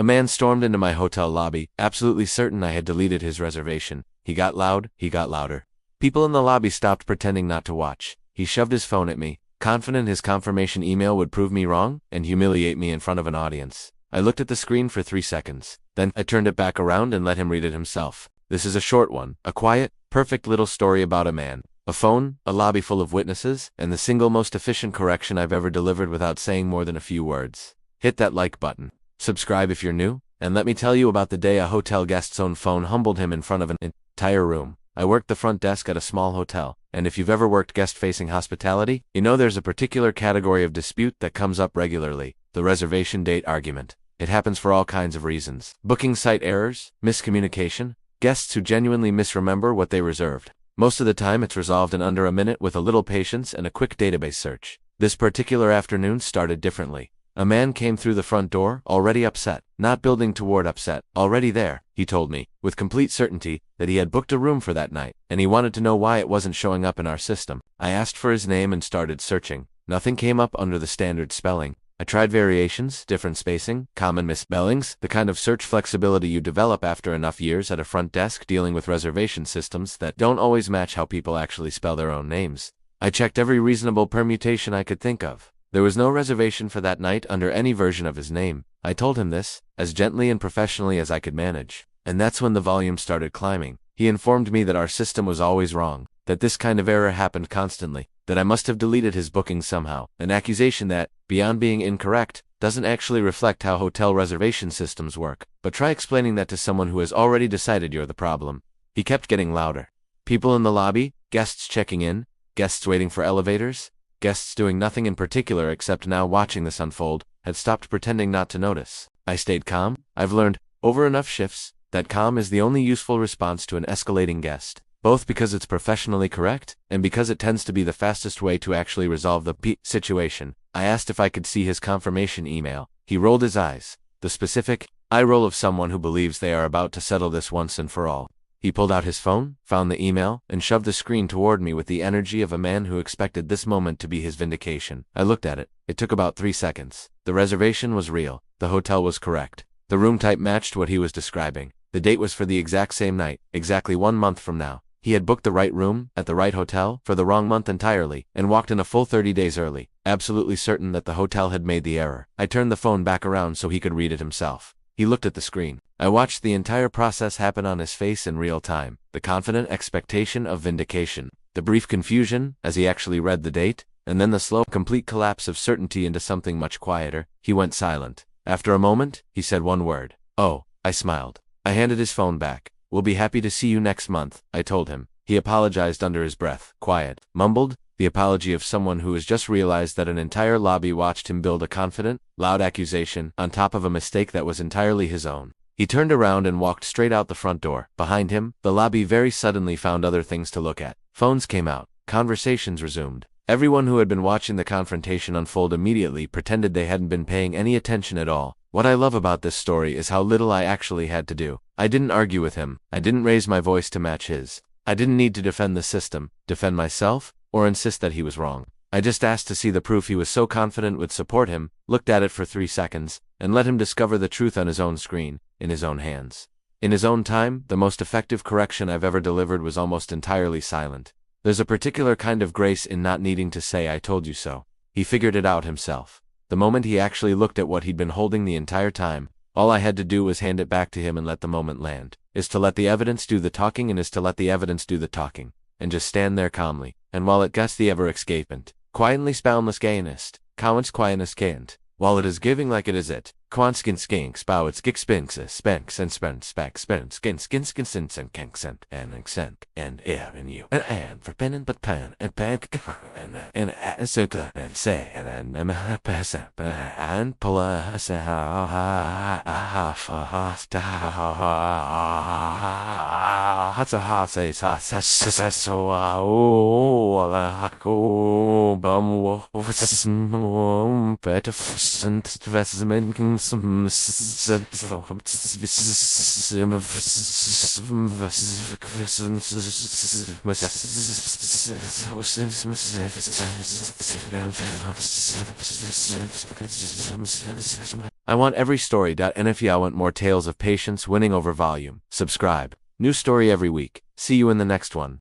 A man stormed into my hotel lobby, absolutely certain I had deleted his reservation. He got loud, he got louder. People in the lobby stopped pretending not to watch. He shoved his phone at me, confident his confirmation email would prove me wrong and humiliate me in front of an audience. I looked at the screen for 3 seconds. Then I turned it back around and let him read it himself. This is a short one, a quiet, perfect little story about a man, a phone, a lobby full of witnesses, and the single most efficient correction I've ever delivered without saying more than a few words. Hit that like button. Subscribe if you're new, and let me tell you about the day a hotel guest's own phone humbled him in front of an entire room. I worked the front desk at a small hotel, and if you've ever worked guest-facing hospitality, you know there's a particular category of dispute that comes up regularly, the reservation date argument. It happens for all kinds of reasons. Booking site errors, miscommunication, guests who genuinely misremember what they reserved. Most of the time it's resolved in under a minute with a little patience and a quick database search. This particular afternoon started differently. A man came through the front door, already upset, not building toward upset, already there. He told me, with complete certainty, that he had booked a room for that night, and he wanted to know why it wasn't showing up in our system. I asked for his name and started searching. Nothing came up under the standard spelling. I tried variations, different spacing, common misspellings, the kind of search flexibility you develop after enough years at a front desk dealing with reservation systems that don't always match how people actually spell their own names. I checked every reasonable permutation I could think of. There was no reservation for that night under any version of his name. I told him this, as gently and professionally as I could manage. And that's when the volume started climbing. He informed me that our system was always wrong, that this kind of error happened constantly, that I must have deleted his booking somehow, an accusation that, beyond being incorrect, doesn't actually reflect how hotel reservation systems work. But try explaining that to someone who has already decided you're the problem. He kept getting louder. People in the lobby, guests checking in, guests waiting for elevators, guests doing nothing in particular except now watching this unfold, had stopped pretending not to notice. I stayed calm. I've learned, over enough shifts, that calm is the only useful response to an escalating guest, both because it's professionally correct, and because it tends to be the fastest way to actually resolve the situation. I asked if I could see his confirmation email. He rolled his eyes, the specific eye roll of someone who believes they are about to settle this once and for all. He pulled out his phone, found the email, and shoved the screen toward me with the energy of a man who expected this moment to be his vindication. I looked at it. It took about 3 seconds. The reservation was real. The hotel was correct. The room type matched what he was describing. The date was for the exact same night, exactly 1 month from now. He had booked the right room, at the right hotel, for the wrong month entirely, and walked in a full 30 days early, absolutely certain that the hotel had made the error. I turned the phone back around so he could read it himself. He looked at the screen. I watched the entire process happen on his face in real time. The confident expectation of vindication. The brief confusion, as he actually read the date, and then the slow, complete collapse of certainty into something much quieter. He went silent. After a moment, he said one word. "Oh." I smiled. I handed his phone back. "We'll be happy to see you next month," I told him. He apologized under his breath. Quiet. Mumbled. The apology of someone who has just realized that an entire lobby watched him build a confident, loud accusation on top of a mistake that was entirely his own. He turned around and walked straight out the front door. Behind him, the lobby very suddenly found other things to look at. Phones came out. Conversations resumed. Everyone who had been watching the confrontation unfold immediately pretended they hadn't been paying any attention at all. What I love about this story is how little I actually had to do. I didn't argue with him. I didn't raise my voice to match his. I didn't need to defend the system, defend myself, or insist that he was wrong. I just asked to see the proof he was so confident would support him, looked at it for 3 seconds, and let him discover the truth on his own screen, in his own hands. In his own time, the most effective correction I've ever delivered was almost entirely silent. There's a particular kind of grace in not needing to say "I told you so." He figured it out himself. The moment he actually looked at what he'd been holding the entire time, all I had to do was hand it back to him and let the moment land. Is to let the evidence do the talking and is to let the evidence do the talking. And just stand there calmly. And while it gets the ever-escapant, quietly boundless gainest, cowards quietness can't. While it is giving like it is it, Quanskin skinks bow its gick spinks spanks and spent spec spent skin skin skin sins and kankcent and accent and air in you and for pen and but pan and pan and circle and say and pass and pull us I want every story. And if y'all want more tales of patience winning over volume, subscribe. New story every week. See you in the next one.